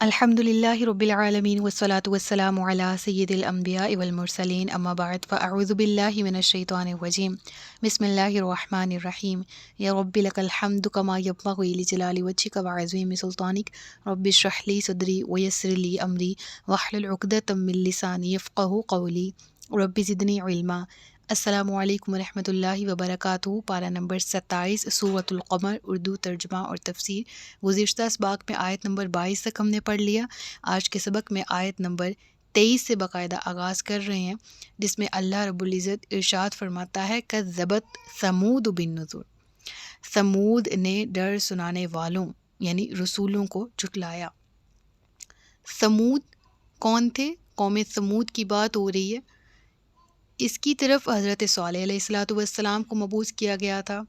الحمدللہ رب العالمین والصلاة والسلام علی سید الانبیاء والمرسلین اما بعد فاعوذ باللہ من الشیطان الرجیم بسم اللہ الرحمن الرحیم یا رب لک الحمد کما ینبغی لجلال وجہک وعظیم سلطانک رب اشرح لی صدری ویسر لی امری واحلل عقدۃ من لسانی یفقہوا قولی رب زدنی علما۔ السلام علیکم ورحمۃ اللہ وبرکاتہ۔ پارہ نمبر 27 سورۃ القمر، اردو ترجمہ اور تفسیر۔ گزشتہ سباق میں آیت نمبر 22 تک ہم نے پڑھ لیا۔ آج کے سبق میں آیت نمبر 23 سے باقاعدہ آغاز کر رہے ہیں، جس میں اللہ رب العزت ارشاد فرماتا ہے کذبت ثمود بالنذر، ثمود نے ڈر سنانے والوں یعنی رسولوں کو جھٹلایا۔ ثمود کون تھے؟ قوم ثمود کی بات ہو رہی ہے۔ اس کی طرف حضرت صالح علیہ السلام کو مبعوث کیا گیا تھا۔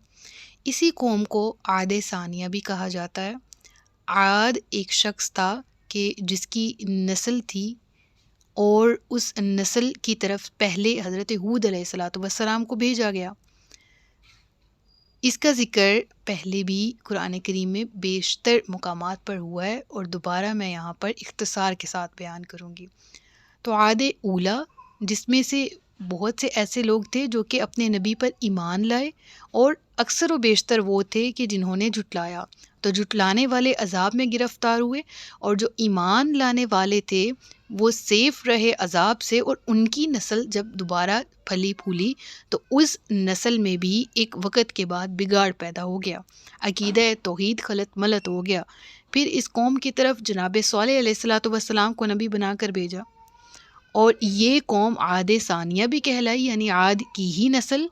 اسی قوم کو عاد ثانیہ بھی کہا جاتا ہے۔ عاد ایک شخص تھا کہ جس کی نسل تھی، اور اس نسل کی طرف پہلے حضرت ہود علیہ السلام کو بھیجا گیا۔ اس کا ذکر پہلے بھی قرآن کریم میں بیشتر مقامات پر ہوا ہے، اور دوبارہ میں یہاں پر اختصار کے ساتھ بیان کروں گی۔ تو عاد اولا، جس میں سے بہت سے ایسے لوگ تھے جو کہ اپنے نبی پر ایمان لائے، اور اکثر و بیشتر وہ تھے کہ جنہوں نے جھٹلایا، تو جھٹلانے والے عذاب میں گرفتار ہوئے، اور جو ایمان لانے والے تھے وہ سیف رہے عذاب سے، اور ان کی نسل جب دوبارہ پھلی پھولی تو اس نسل میں بھی ایک وقت کے بعد بگاڑ پیدا ہو گیا، عقیدہ توحید خلط ملط ہو گیا۔ پھر اس قوم کی طرف جناب صالح علیہ السلام کو نبی بنا کر بھیجا، اور یہ قوم عاد ثانیہ بھی کہلائی، یعنی عاد کی ہی نسل،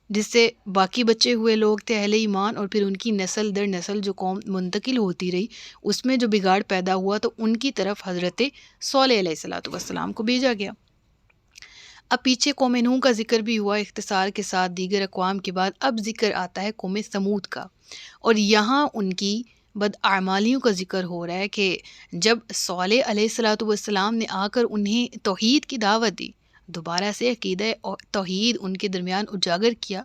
جس سے باقی بچے ہوئے لوگ تھے اہل ایمان، اور پھر ان کی نسل در نسل جو قوم منتقل ہوتی رہی، اس میں جو بگاڑ پیدا ہوا تو ان کی طرف حضرت صالح علیہ السلام کو بھیجا گیا۔ اب پیچھے قوم نوح کا ذکر بھی ہوا اختصار کے ساتھ دیگر اقوام کے بعد، اب ذکر آتا ہے قوم ثمود کا، اور یہاں ان کی بداعمالیوں کا ذکر ہو رہا ہے کہ جب صالح علیہ السلام نے آ کر انہیں توحید کی دعوت دی، دوبارہ سے عقیدہ توحید ان کے درمیان اجاگر کیا،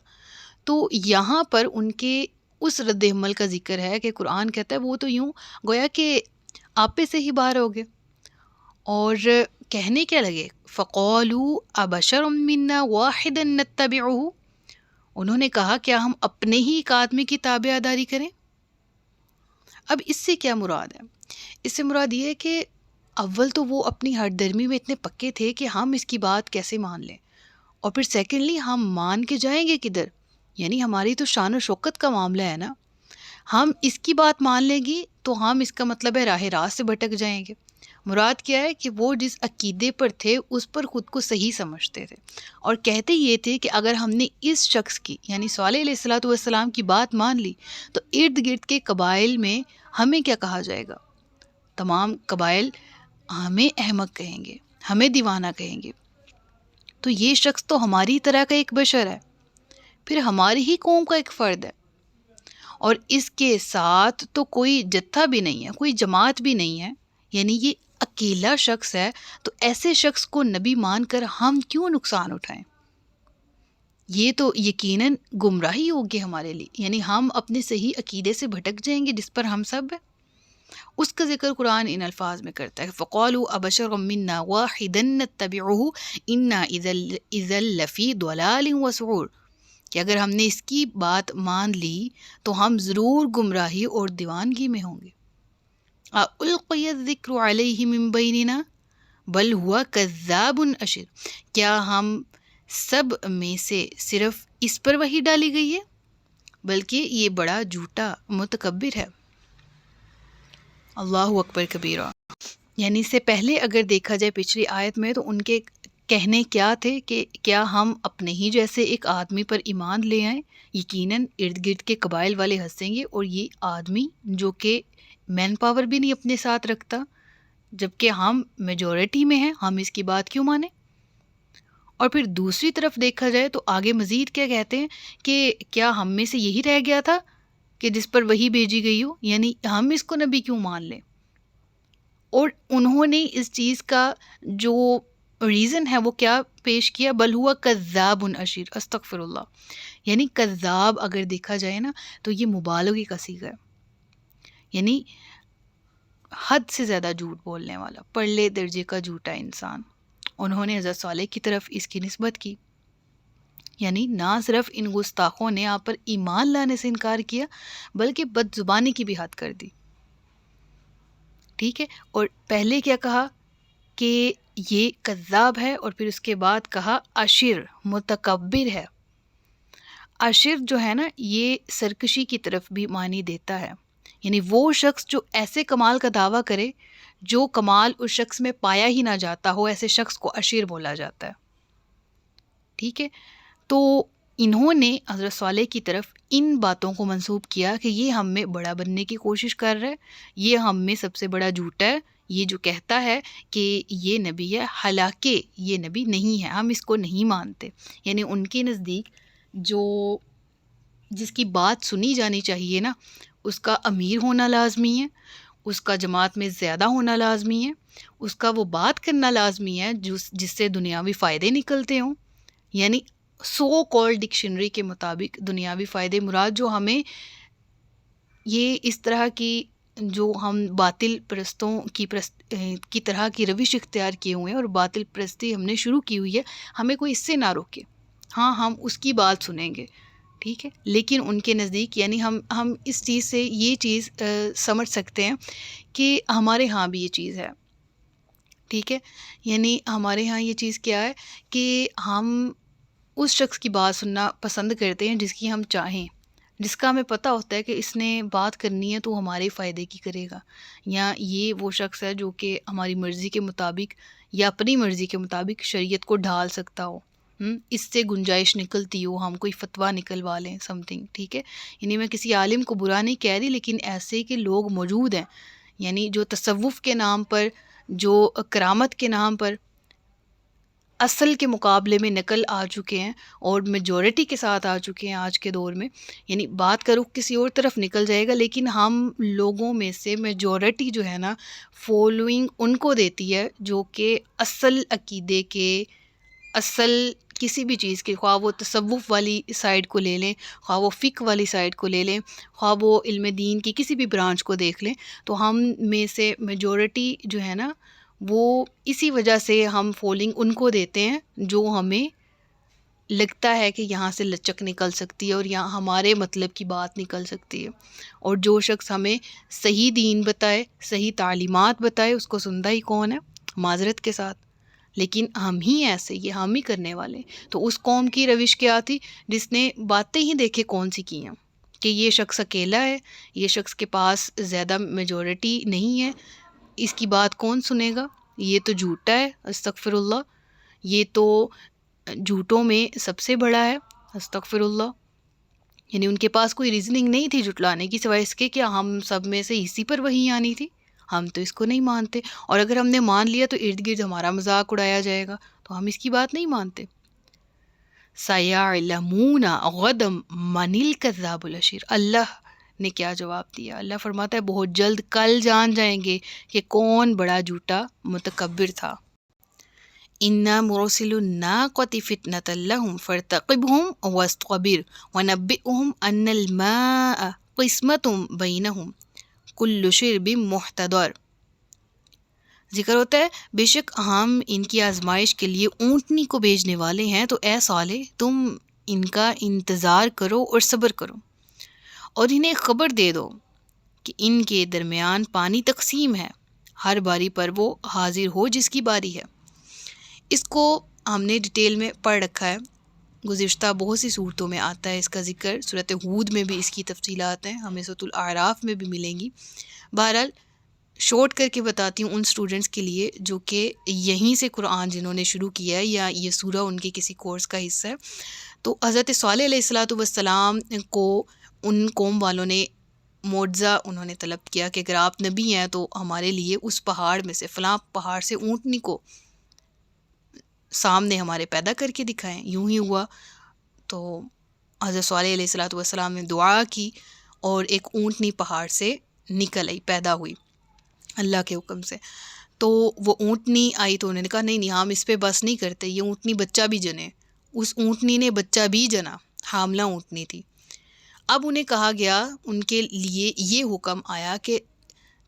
تو یہاں پر ان کے اس رد عمل کا ذکر ہے کہ قرآن کہتا ہے وہ تو یوں گویا کہ آپے سے ہی باہر ہو گئے، اور کہنے کیا لگے فَقَالُوا أَبَشَرٌ مِّنَّا وَاحِدًا نَتَّبِعُهُ، انہوں نے کہا کیا ہم اپنے ہی ایک آدمی کی تابع داری کریں؟ اب اس سے کیا مراد ہے؟ اس سے مراد یہ ہے کہ اول تو وہ اپنی ہٹ درمی میں اتنے پکے تھے کہ ہم اس کی بات کیسے مان لیں، اور پھر سیکنڈلی ہم مان کے جائیں گے کدھر؟ یعنی ہماری تو شان و شوکت کا معاملہ ہے نا، ہم اس کی بات مان لیں گی تو ہم اس کا مطلب ہے راہ راست سے بھٹک جائیں گے۔ مراد کیا ہے کہ وہ جس عقیدے پر تھے اس پر خود کو صحیح سمجھتے تھے، اور کہتے یہ تھے کہ اگر ہم نے اس شخص کی یعنی صالح علیہ السلام کی بات مان لی تو ارد گرد کے قبائل میں ہمیں کیا کہا جائے گا؟ تمام قبائل ہمیں احمق کہیں گے، ہمیں دیوانہ کہیں گے، تو یہ شخص تو ہماری طرح کا ایک بشر ہے، پھر ہماری ہی قوم کا ایک فرد ہے، اور اس کے ساتھ تو کوئی جتھا بھی نہیں ہے، کوئی جماعت بھی نہیں ہے، یعنی یہ اکیلا شخص ہے، تو ایسے شخص کو نبی مان کر ہم کیوں نقصان اٹھائیں؟ یہ تو یقیناً گمراہی ہوگی ہمارے لیے، یعنی ہم اپنے صحیح عقیدے سے بھٹک جائیں گے جس پر ہم سب ہیں۔ اس کا ذکر قرآن ان الفاظ میں کرتا ہے فَقَالُوا أَبَشَرٌ مِّنَّا وَاحِدًا نَتَّبِعُهُ إِنَّا إِذًا لَّفِي ضَلَالٍ وَسُعُورٍ، کہ اگر ہم نے اس کی بات مان لی تو ہم ضرور گمراہی اور دیوانگی میں ہوں گے۔ أَأُلْقِيَ الذِّكْرُ عَلَيْهِ مِن بَيْنِنَا بَلْ هُوَ كَذَّابٌ أَشِرٌ، کیا ہم سب میں سے صرف اس پر وحی ڈالی گئی ہے؟ بلکہ یہ بڑا جھوٹا متکبر ہے۔ اللہ اکبر کبیرہ۔ یعنی اس سے پہلے اگر دیکھا جائے پچھلی آیت میں، تو ان کے کہنے کیا تھے کہ کیا ہم اپنے ہی جیسے ایک آدمی پر ایمان لے آئیں؟ یقیناً ارد گرد کے قبائل والے ہنسیں گے، اور یہ آدمی جو کہ مین پاور بھی نہیں اپنے ساتھ رکھتا، جبکہ ہم میجورٹی میں ہیں، ہم اس کی بات کیوں مانیں؟ اور پھر دوسری طرف دیکھا جائے تو آگے مزید کیا کہتے ہیں کہ کیا ہم میں سے یہی رہ گیا تھا کہ جس پر وحی بھیجی گئی ہو، یعنی ہم اس کو نبی کیوں مان لیں؟ اور انہوں نے اس چیز کا جو ریزن ہے وہ کیا پیش کیا؟ بل ہوا کذاب اشیر، استغفر اللہ، یعنی کذاب اگر دیکھا جائے نا تو یہ مبالغے کا صیغہ ہے، یعنی حد سے زیادہ جھوٹ بولنے والا، پرلے درجے کا جھوٹا انسان. انہوں نے حضرت صالح کی طرف اس کی نسبت کی. یعنی نہ صرف ان گستاخوں نے آپ پر ایمان لانے سے انکار کیا بلکہ بد زبانی کی بھی حد کر دی. ٹھیک ہے، اور پہلے کیا کہا کہ یہ کذاب ہے، اور پھر اس کے بعد کہا عشر، متکبر ہے. عشر جو ہے نا یہ سرکشی کی طرف بھی معنی دیتا ہے. یعنی وہ شخص جو ایسے کمال کا دعویٰ کرے جو کمال اس شخص میں پایا ہی نہ جاتا ہو، ایسے شخص کو عشیر بولا جاتا ہے. ٹھیک ہے، تو انہوں نے حضرت صالح کی طرف ان باتوں کو منسوب کیا کہ یہ ہم میں بڑا بننے کی کوشش کر رہا ہے، یہ ہم میں سب سے بڑا جھوٹا ہے، یہ جو کہتا ہے کہ یہ نبی ہے، حالانکہ یہ نبی نہیں ہے، ہم اس کو نہیں مانتے. یعنی ان کے نزدیک جو جس کی بات سنی جانی چاہیے نا، اس کا امیر ہونا لازمی ہے، اس کا جماعت میں زیادہ ہونا لازمی ہے، اس کا وہ بات کرنا لازمی ہے جس سے دنیاوی فائدے نکلتے ہوں. یعنی سو کال ڈکشنری کے مطابق دنیاوی فائدے مراد جو ہمیں یہ اس طرح کی جو ہم باطل پرستوں کی طرح کی روش اختیار کیے ہوئے ہیں اور باطل پرستی ہم نے شروع کی ہوئی ہے، ہمیں کوئی اس سے نہ روکے. ہاں ہم اس کی بات سنیں گے، ٹھیک ہے، لیکن ان کے نزدیک یعنی ہم اس چیز سے یہ چیز سمجھ سکتے ہیں کہ ہمارے ہاں بھی یہ چیز ہے. ٹھیک ہے، یعنی ہمارے ہاں یہ چیز کیا ہے کہ ہم اس شخص کی بات سننا پسند کرتے ہیں جس کی ہم چاہیں، جس کا ہمیں پتہ ہوتا ہے کہ اس نے بات کرنی ہے تو ہمارے فائدے کی کرے گا، یا یہ وہ شخص ہے جو کہ ہماری مرضی کے مطابق یا اپنی مرضی کے مطابق شریعت کو ڈھال سکتا ہو، اس سے گنجائش نکلتی ہو، ہم کوئی فتویٰ نکلوا لیں سم تھنگ. ٹھیک ہے، یعنی میں کسی عالم کو برا نہیں کہہ رہی، لیکن ایسے کہ لوگ موجود ہیں یعنی جو تصوف کے نام پر، جو کرامت کے نام پر اصل کے مقابلے میں نقل آ چکے ہیں اور میجورٹی کے ساتھ آ چکے ہیں آج کے دور میں. یعنی بات کا رخ کسی اور طرف نکل جائے گا، لیکن ہم لوگوں میں سے میجورٹی جو ہے نا فالوئنگ ان کو دیتی ہے جو کہ اصل عقیدے کے، اصل کسی بھی چیز کے، خواہ وہ تصوف والی سائڈ کو لے لیں، خواہ وہ فقہ والی سائڈ کو لے لیں، خواہ وہ علم دین کی کسی بھی برانچ کو دیکھ لیں، تو ہم میں سے میجورٹی جو ہے نا وہ اسی وجہ سے ہم فالوئنگ ان کو دیتے ہیں جو ہمیں لگتا ہے کہ یہاں سے لچک نکل سکتی ہے اور یہاں ہمارے مطلب کی بات نکل سکتی ہے. اور جو شخص ہمیں صحیح دین بتائے، صحیح تعلیمات بتائے، اس کو سنتا ہی کون ہے؟ معذرت کے ساتھ، لیکن ہم ہی ایسے، یہ ہم ہی کرنے والے. تو اس قوم کی روش کیا تھی جس نے باتیں ہی دیکھے کون سی کی ہیں کہ یہ شخص اکیلا ہے، یہ شخص کے پاس زیادہ میجورٹی نہیں ہے، اس کی بات کون سنے گا، یہ تو جھوٹا ہے، استغفر اللہ، یہ تو جھوٹوں میں سب سے بڑا ہے، استغفر اللہ. یعنی ان کے پاس کوئی ریزننگ نہیں تھی جھٹلانے کی سوائے اس کے کہ ہم سب میں سے اسی پر وہی آنی تھی، ہم تو اس کو نہیں مانتے، اور اگر ہم نے مان لیا تو ارد گرد ہمارا مذاق اڑایا جائے گا، تو ہم اس کی بات نہیں مانتے. سَيَعْلَمُونَ غَدًا مَنِ الْكَذَّابُ الْأَشِرُ. اللہ نے کیا جواب دیا؟ اللہ فرماتا ہے بہت جلد کل جان جائیں گے کہ کون بڑا جھوٹا متکبر تھا. اِنَّا مُرْسِلُو النَّاقَةِ فِتْنَةً لَهُمْ فَارْتَقِبْهُمْ وَاسْتَبِرْ وَنَبِّئْهُمْ أَنَّ الْمَاءَ قِسْمَةٌ بَيْنَهُمْ كُلُّ شِرْبٍ مُحْتَضَرٍ. ذکر ہوتا ہے بے شک ہم ان کی آزمائش کے لیے اونٹنی کو بھیجنے والے ہیں، تو اے صالح تم ان کا انتظار کرو اور صبر کرو، اور انہیں خبر دے دو کہ ان کے درمیان پانی تقسیم ہے، ہر باری پر وہ حاضر ہو جس کی باری ہے. اس کو ہم نے ڈیٹیل میں پڑھ رکھا ہے، گزشتہ بہت سی صورتوں میں آتا ہے اس کا ذکر، سورۃ ہود میں بھی اس کی تفصیلات ہیں، ہمیں سورۃ الاعراف میں بھی ملیں گی. بہرحال شارٹ کر کے بتاتی ہوں ان اسٹوڈنٹس کے لیے جو کہ یہیں سے قرآن جنہوں نے شروع کیا ہے یا یہ سورہ ان کے کسی کورس کا حصہ ہے. تو حضرت صالح علیہ الصلاۃ والسلام کو ان قوم والوں نے معجزہ انہوں نے طلب کیا کہ اگر آپ نبی ہیں تو ہمارے لیے اس پہاڑ میں سے، فلاں پہاڑ سے اونٹنی کو سامنے ہمارے پیدا کر کے دکھائیں. یوں ہی ہوا تو حضرت صالح علیہ الصلاۃ والسلام نے دعا کی اور ایک اونٹنی پہاڑ سے نکل آئی، پیدا ہوئی اللہ کے حکم سے. تو وہ اونٹنی آئی تو انہوں نے کہا نہیں ہم اس پہ بس نہیں کرتے، یہ اونٹنی بچہ بھی جنے. اس اونٹنی نے بچہ بھی جنا، حاملہ اونٹنی تھی. اب انہیں کہا گیا، ان کے لیے یہ حکم آیا کہ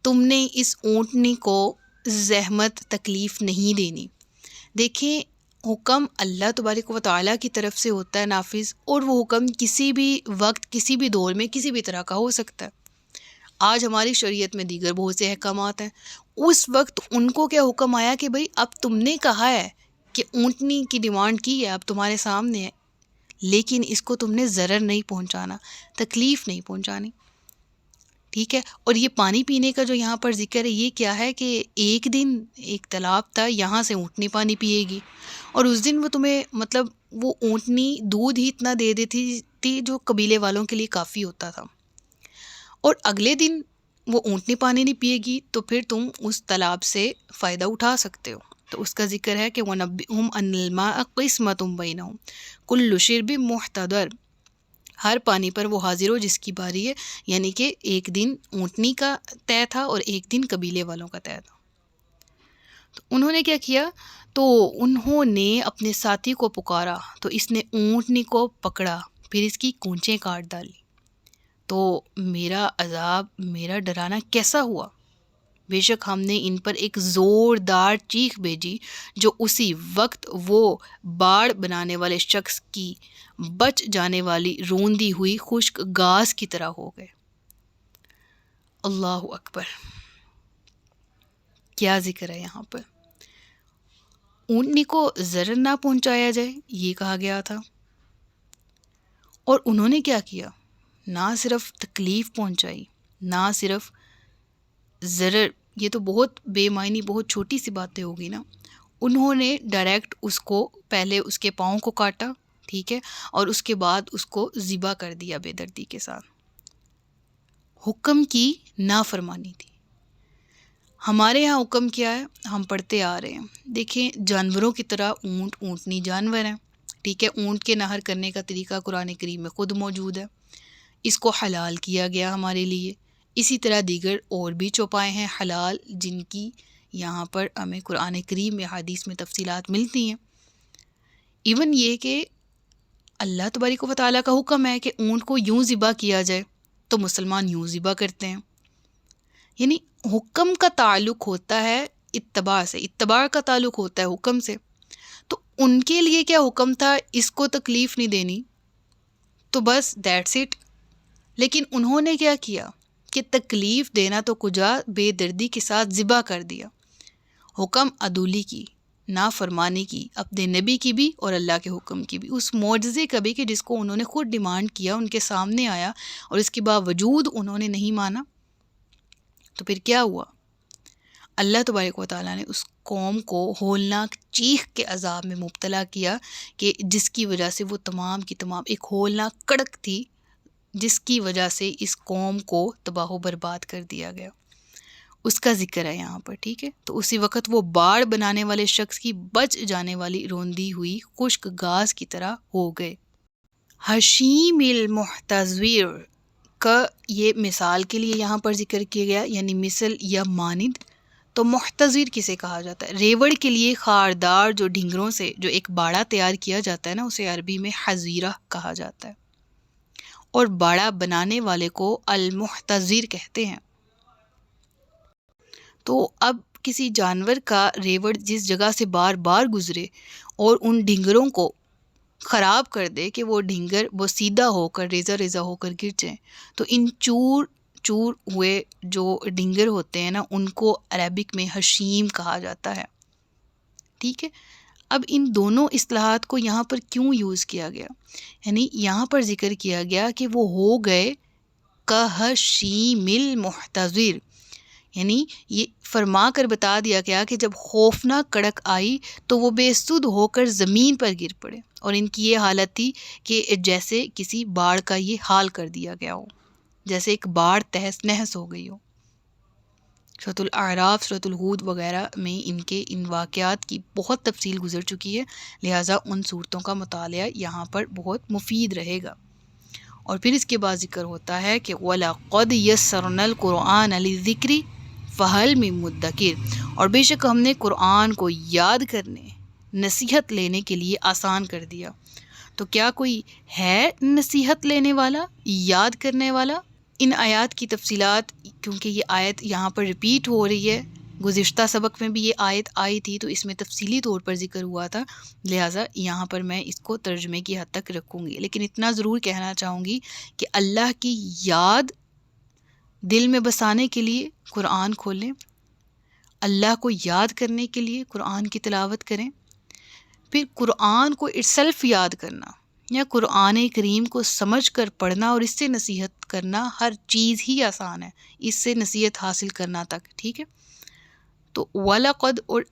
تم نے اس اونٹنی کو زحمت تکلیف نہیں دینی۔ دیکھیں، حکم اللہ تبارک و تعالیٰ کی طرف سے ہوتا ہے نافذ، اور وہ حکم کسی بھی وقت کسی بھی دور میں کسی بھی طرح کا ہو سکتا ہے۔ آج ہماری شریعت میں دیگر بہت سے احکامات ہیں، اس وقت ان کو کیا حکم آیا کہ بھئی اب تم نے کہا ہے کہ اونٹنی کی ڈیمانڈ کی ہے، اب تمہارے سامنے ہے، لیکن اس کو تم نے ضرر نہیں پہنچانا، تکلیف نہیں پہنچانی، ٹھیک ہے۔ اور یہ پانی پینے کا جو یہاں پر ذکر ہے، یہ کیا ہے کہ ایک دن ایک تالاب تھا، یہاں سے اونٹنی پانی پیے گی، اور اس دن وہ تمہیں مطلب وہ اونٹنی دودھ ہی اتنا دے دیتی تھی جو قبیلے والوں کے لیے کافی ہوتا تھا، اور اگلے دن وہ اونٹنی پانی نہیں پیے گی تو پھر تم اس تالاب سے فائدہ اٹھا سکتے ہو۔ تو اس کا ذکر ہے کہ وَنَبِّئْهُمْ أَنَّ الْمَاءَ قِسْمَةٌ بَيْنَهُمْ كُلُّ شِرْبٍ مُحْتَضَرٍ، ہر پانی پر وہ حاضر ہو جس کی باری ہے، یعنی کہ ایک دن اونٹنی کا طے تھا اور ایک دن قبیلے والوں کا طے تھا۔ تو انہوں نے کیا کیا، تو انہوں نے اپنے ساتھی کو پکارا تو اس نے اونٹنی کو پکڑا، پھر اس کی کونچیں کاٹ ڈالی۔ تو میرا عذاب، میرا ڈرانا کیسا ہوا، بے شک ہم نے ان پر ایک زوردار چیخ بھیجی جو اسی وقت وہ باڑ بنانے والے شخص کی بچ جانے والی روندی ہوئی خشک گھاس کی طرح ہو گئے۔ اللہ اکبر، کیا ذکر ہے یہاں پر، اونٹنی کو ضرر نہ پہنچایا جائے یہ کہا گیا تھا، اور انہوں نے کیا کیا، نہ صرف تکلیف پہنچائی، نہ صرف ضرر، یہ تو بہت بے معنی بہت چھوٹی سی باتیں ہوگی نا، انہوں نے ڈائریکٹ اس کو پہلے اس کے پاؤں کو کاٹا، ٹھیک ہے، اور اس کے بعد اس کو ذبح کر دیا بے دردی کے ساتھ۔ حکم کی نافرمانی تھی۔ ہمارے ہاں حکم کیا ہے، ہم پڑھتے آ رہے ہیں، دیکھیں جانوروں کی طرح اونٹ اونٹنی جانور ہیں، ٹھیک ہے، اونٹ کے نہر کرنے کا طریقہ قرآن کریم میں خود موجود ہے، اس کو حلال کیا گیا ہمارے لیے۔ اسی طرح دیگر اور بھی چوپائے ہیں حلال، جن کی یہاں پر ہمیں قرآن کریم میں حدیث میں تفصیلات ملتی ہیں۔ ایون یہ کہ اللہ تبارک و تعالیٰ کا حکم ہے کہ اونٹ کو یوں ذبح کیا جائے تو مسلمان یوں ذبح کرتے ہیں، یعنی حکم کا تعلق ہوتا ہے اتباع سے، اتباع کا تعلق ہوتا ہے حکم سے۔ تو ان کے لیے کیا حکم تھا، اس کو تکلیف نہیں دینی، تو بس دیٹس اٹ۔ لیکن انہوں نے کیا کیا کہ تکلیف دینا تو کجا، بے دردی کے ساتھ ذبح کر دیا۔ حکم عدولی کی، نافرمانی کی، اپنے نبی کی بھی اور اللہ کے حکم کی بھی، اس معجزے کا بھی کہ جس کو انہوں نے خود ڈیمانڈ کیا، ان کے سامنے آیا اور اس کے باوجود انہوں نے نہیں مانا، تو پھر کیا ہوا، اللہ تبارک و تعالیٰ نے اس قوم کو ہولناک چیخ کے عذاب میں مبتلا کیا، کہ جس کی وجہ سے وہ تمام کی تمام ایک ہولناک کڑک تھی، جس کی وجہ سے اس قوم کو تباہ و برباد کر دیا گیا، اس کا ذکر ہے یہاں پر، ٹھیک ہے۔ تو اسی وقت وہ باڑ بنانے والے شخص کی بچ جانے والی روندی ہوئی خشک گھاس کی طرح ہو گئے۔ حشیم المحتضر کا یہ مثال کے لیے یہاں پر ذکر کیا گیا، یعنی مثل یا مانند۔ تو محتضر کسے کہا جاتا ہے، ریوڑ کے لیے خاردار جو ڈھنگروں سے جو ایک باڑا تیار کیا جاتا ہے نا، اسے عربی میں حظیرہ کہا جاتا ہے، اور باڑا بنانے والے کو المحتضر کہتے ہیں۔ تو اب کسی جانور کا ریوڑ جس جگہ سے بار بار گزرے اور ان ڈھنگروں کو خراب کر دے کہ وہ ڈھنگر وہ سیدھا ہو کر ریزہ ریزہ ہو کر گر جائیں، تو ان چور چور ہوئے جو ڈھنگر ہوتے ہیں نا، ان کو عربک میں حشیم کہا جاتا ہے، ٹھیک ہے۔ اب ان دونوں اصطلاحات کو یہاں پر کیوں یوز کیا گیا، یعنی یہاں پر ذکر کیا گیا کہ وہ ہو گئے کحشیم المحتضر، یعنی یہ فرما کر بتا دیا گیا کہ جب خوفناک کڑک آئی تو وہ بے سدھ ہو کر زمین پر گر پڑے، اور ان کی یہ حالت تھی کہ جیسے کسی باڑ کا یہ حال کر دیا گیا ہو، جیسے ایک باڑ تہس نہس ہو گئی ہو۔ سورۃ الاعراف، سورۃ الہود وغیرہ میں ان واقعات کی بہت تفصیل گزر چکی ہے، لہٰذا ان صورتوں کا مطالعہ یہاں پر بہت مفید رہے گا۔ اور پھر اس کے بعد ذکر ہوتا ہے کہ وَلَقَدْ يَسَّرْنَا الْقُرْآنَ لِلذِّكْرِ فَهَلْ مِن مُدَّكِرٍ، اور بے شک ہم نے قرآن کو یاد کرنے، نصیحت لینے کے لیے آسان کر دیا، تو کیا کوئی ہے نصیحت لینے والا، یاد کرنے والا؟ ان آیات کی تفصیلات کیونکہ یہ آیت یہاں پر ریپیٹ ہو رہی ہے، گزشتہ سبق میں بھی یہ آیت آئی تھی تو اس میں تفصیلی طور پر ذکر ہوا تھا، لہٰذا یہاں پر میں اس کو ترجمے کی حد تک رکھوں گی، لیکن اتنا ضرور کہنا چاہوں گی کہ اللہ کی یاد دل میں بسانے کے لیے قرآن کھولیں، اللہ کو یاد کرنے کے لیے قرآن کی تلاوت کریں، پھر قرآن کو اٹسیلف یاد کرنا یا قرآن کریم کو سمجھ کر پڑھنا اور اس سے نصیحت کرنا، ہر چیز ہی آسان ہے اس سے نصیحت حاصل کرنا تک، ٹھیک ہے؟ تو وَلَقَدْ اور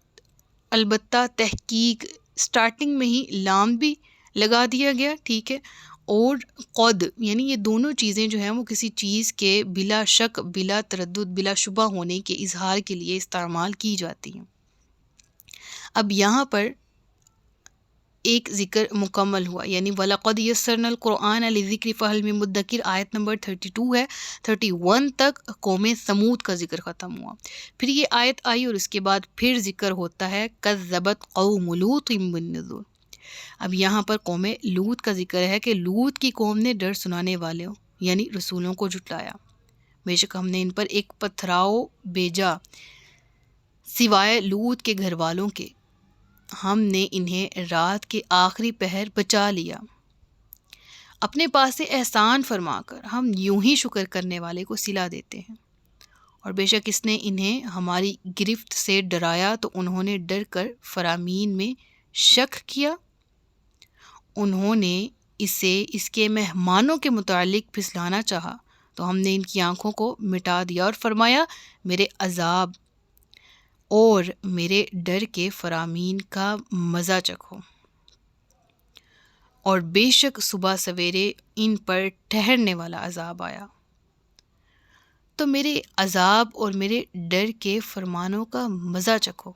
البتہ تحقیق سٹارٹنگ میں ہی لام بھی لگا دیا گیا، ٹھیک ہے، اور قد یعنی یہ دونوں چیزیں جو ہیں وہ کسی چیز کے بلا شک، بلا تردد، بلا شبہ ہونے کے اظہار کے لیے استعمال کی جاتی ہیں۔ اب یہاں پر ایک ذکر مکمل ہوا، یعنی وَلَقَدْ يَسَّرْنَا الْقُرْآنَ لِلذِّكْرِ فَهَلْ مِن مُدَّكِرٍ آیت نمبر 32 ہے، 31 تک قوم سمود کا ذکر ختم ہوا۔ پھر یہ آیت آئی اور اس کے بعد پھر ذکر ہوتا ہے کذبت قوم لوط بالنذر۔ اب یہاں پر قوم لوط کا ذکر ہے کہ لوط کی قوم نے ڈر سنانے والوں یعنی رسولوں کو جھٹلایا، بے شک ہم نے ان پر ایک پتھراؤ بھیجا سوائے لوط کے گھر والوں کے، ہم نے انہیں رات کے آخری پہر بچا لیا اپنے پاس سے احسان فرما کر، ہم یوں ہی شکر کرنے والے کو صلہ دیتے ہیں، اور بے شک اس نے انہیں ہماری گرفت سے ڈرایا تو انہوں نے ڈر کر فرامین میں شک کیا، انہوں نے اسے اس کے مہمانوں کے متعلق پھسلانا چاہا تو ہم نے ان کی آنکھوں کو مٹا دیا اور فرمایا میرے عذاب اور میرے ڈر کے فرامین کا مزہ چکھو، اور بے شک صبح سویرے ان پر ٹھہرنے والا عذاب آیا، تو میرے عذاب اور میرے ڈر کے فرمانوں کا مزہ چکھو۔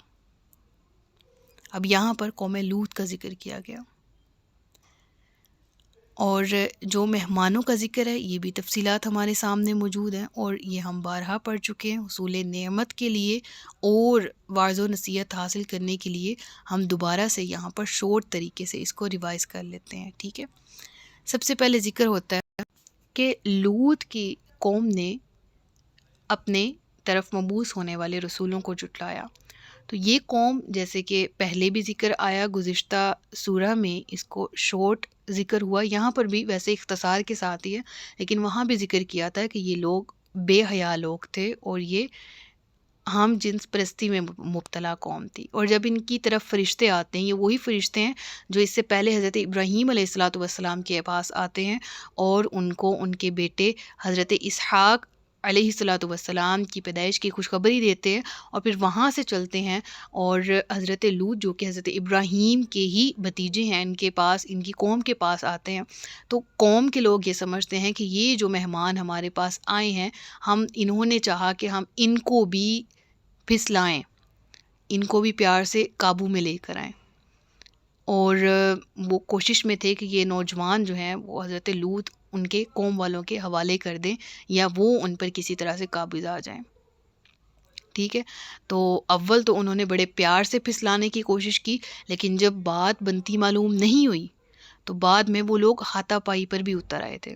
اب یہاں پر قوم لوط کا ذکر کیا گیا، اور جو مہمانوں کا ذکر ہے یہ بھی تفصیلات ہمارے سامنے موجود ہیں، اور یہ ہم بارہا پڑھ چکے ہیں۔ حصول نعمت کے لیے اور واعظ و نصیحت حاصل کرنے کے لیے ہم دوبارہ سے یہاں پر شورٹ طریقے سے اس کو ریوائز کر لیتے ہیں، ٹھیک ہے؟ سب سے پہلے ذکر ہوتا ہے کہ لوط کی قوم نے اپنے طرف مبعوث ہونے والے رسولوں کو جھٹلایا، تو یہ قوم جیسے کہ پہلے بھی ذکر آیا گزشتہ سورہ میں، اس کو شورٹ ذکر ہوا، یہاں پر بھی ویسے اختصار کے ساتھ ہی ہے، لیکن وہاں بھی ذکر کیا تھا کہ یہ لوگ بے حیا لوگ تھے اور یہ ہم جنس پرستی میں مبتلا قوم تھی، اور جب ان کی طرف فرشتے آتے ہیں، یہ وہی فرشتے ہیں جو اس سے پہلے حضرت ابراہیم علیہ السلام کے پاس آتے ہیں اور ان کو ان کے بیٹے حضرت اسحاق علیہ السلام کی پیدائش کی خوشخبری دیتے ہیں، اور پھر وہاں سے چلتے ہیں اور حضرت لوط جو کہ حضرت ابراہیم کے ہی بھتیجے ہیں ان کے پاس، ان کی قوم کے پاس آتے ہیں، تو قوم کے لوگ یہ سمجھتے ہیں کہ یہ جو مہمان ہمارے پاس آئے ہیں، انہوں نے چاہا کہ ہم ان کو بھی پھسلائیں، ان کو بھی پیار سے قابو میں لے کر آئیں، اور وہ کوشش میں تھے کہ یہ نوجوان جو ہیں وہ حضرت لوط ان کے قوم والوں کے حوالے کر دیں یا وہ ان پر کسی طرح سے قابض آ جائیں، ٹھیک ہے؟ تو اول تو انہوں نے بڑے پیار سے پھسلانے کی کوشش کی، لیکن جب بات بنتی معلوم نہیں ہوئی تو بعد میں وہ لوگ ہاتھا پائی پر بھی اتر آئے تھے۔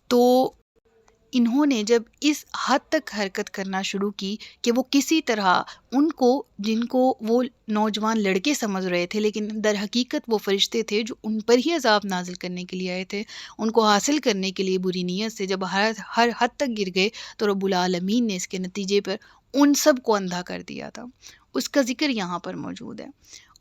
تو انہوں نے جب اس حد تک حرکت کرنا شروع کی کہ وہ کسی طرح ان کو، جن کو وہ نوجوان لڑکے سمجھ رہے تھے لیکن در حقیقت وہ فرشتے تھے جو ان پر ہی عذاب نازل کرنے کے لیے آئے تھے، ان کو حاصل کرنے کے لیے بری نیت سے جب ہر حد تک گر گئے تو رب العالمین نے اس کے نتیجے پر ان سب کو اندھا کر دیا تھا، اس کا ذکر یہاں پر موجود ہے،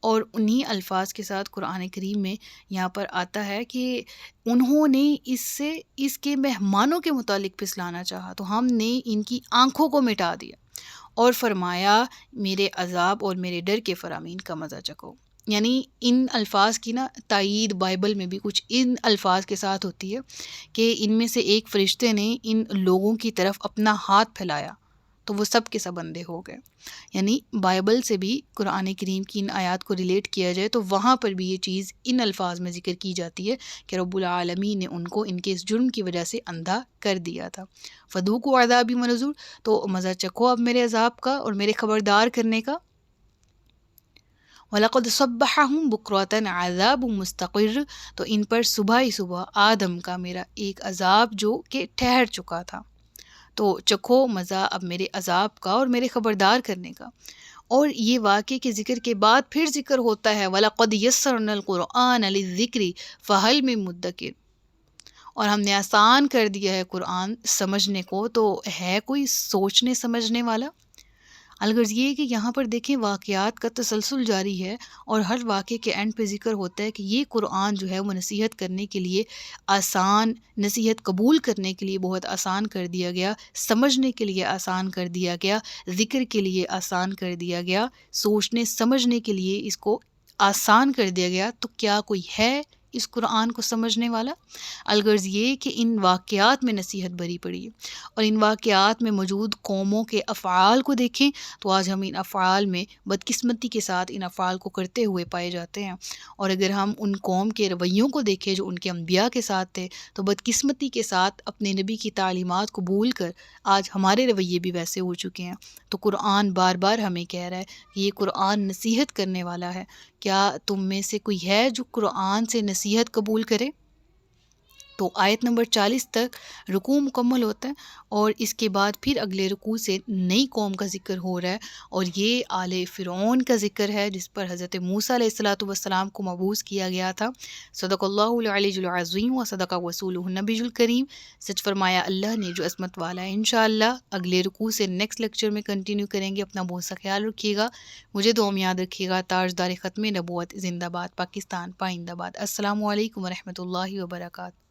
اور انہی الفاظ کے ساتھ قرآن کریم میں یہاں پر آتا ہے کہ انہوں نے اس کے مہمانوں کے متعلق پھسلانا چاہا تو ہم نے ان کی آنکھوں کو مٹا دیا اور فرمایا میرے عذاب اور میرے ڈر کے فرامین کا مزہ چکھو۔ یعنی ان الفاظ کی تائید بائبل میں بھی کچھ ان الفاظ کے ساتھ ہوتی ہے کہ ان میں سے ایک فرشتے نے ان لوگوں کی طرف اپنا ہاتھ پھیلایا تو وہ سب کے سب اندھے ہو گئے۔ یعنی بائبل سے بھی قرآن کریم کی ان آیات کو ریلیٹ کیا جائے تو وہاں پر بھی یہ چیز ان الفاظ میں ذکر کی جاتی ہے کہ رب العالمین نے ان کو ان کے اس جرم کی وجہ سے اندھا کر دیا تھا۔ فذوقوا عذابی ونذر، تو مزہ چکھو اب میرے عذاب کا اور میرے خبردار کرنے کا۔ وَلَقَدْ صَبَّحَهُمْ بُكْرَةً عَذَابٌ مُسْتَقِرٌ، تو ان پر صبح ہی صبح آدم کا میرا ایک عذاب جو کہ ٹھہر چکا تھا، تو چکھو مزہ اب میرے عذاب کا اور میرے خبردار کرنے کا۔ اور یہ واقعے کے ذکر کے بعد پھر ذکر ہوتا ہے وَلَقَدْ يَسَّرْنَا الْقُرْآنَ لِلذِّكْرِ فَهَلْ مِن مُدَّكِرٍ، اور ہم نے آسان کر دیا ہے قرآن سمجھنے کو، تو ہے کوئی سوچنے سمجھنے والا؟ الغرض یہ ہے کہ یہاں پر دیکھیں واقعات کا تسلسل جاری ہے، اور ہر واقعے کے اینڈ پہ ذکر ہوتا ہے کہ یہ قرآن جو ہے وہ نصیحت کرنے کے لیے آسان، نصیحت قبول کرنے کے لیے بہت آسان کر دیا گیا، سمجھنے کے لیے آسان کر دیا گیا، ذکر کے لیے آسان کر دیا گیا، سوچنے سمجھنے کے لیے اس کو آسان کر دیا گیا۔ تو کیا کوئی ہے اس قرآن کو سمجھنے والا؟ الغرض یہ کہ ان واقعات میں نصیحت بھری پڑی ہے، اور ان واقعات میں موجود قوموں کے افعال کو دیکھیں تو آج ہم ان افعال میں بدقسمتی کے ساتھ ان افعال کو کرتے ہوئے پائے جاتے ہیں، اور اگر ہم ان قوم کے رویوں کو دیکھیں جو ان کے انبیاء کے ساتھ تھے، تو بدقسمتی کے ساتھ اپنے نبی کی تعلیمات کو بھول کر آج ہمارے رویے بھی ویسے ہو چکے ہیں۔ تو قرآن بار بار ہمیں کہہ رہا ہے کہ یہ قرآن نصیحت کرنے والا ہے، کیا تم میں سے کوئی ہے جو قرآن سے نصیحت قبول کرے؟ تو آیت نمبر 40 تک رکوع مکمل ہوتا ہے، اور اس کے بعد پھر اگلے رکوع سے نئی قوم کا ذکر ہو رہا ہے، اور یہ آل فرعون کا ذکر ہے جس پر حضرت موسیٰ علیہ السلام کو مبعوث کیا گیا تھا۔ صدق اللہ العلی العظیم و صدق رسولہ النبی الکریم، سچ فرمایا اللہ نے جو عظمت والا ہے۔ انشاءاللہ اگلے رکوع سے نیکسٹ لیکچر میں کنٹینیو کریں گے۔ اپنا بہت سا خیال رکھیے گا، مجھے دعا میں یاد رکھیے گا۔ تاجدار ختم نبوت زندہ باد، پاکستان پائندہ باد۔ السلام علیکم ورحمۃ اللہ وبرکاتہ۔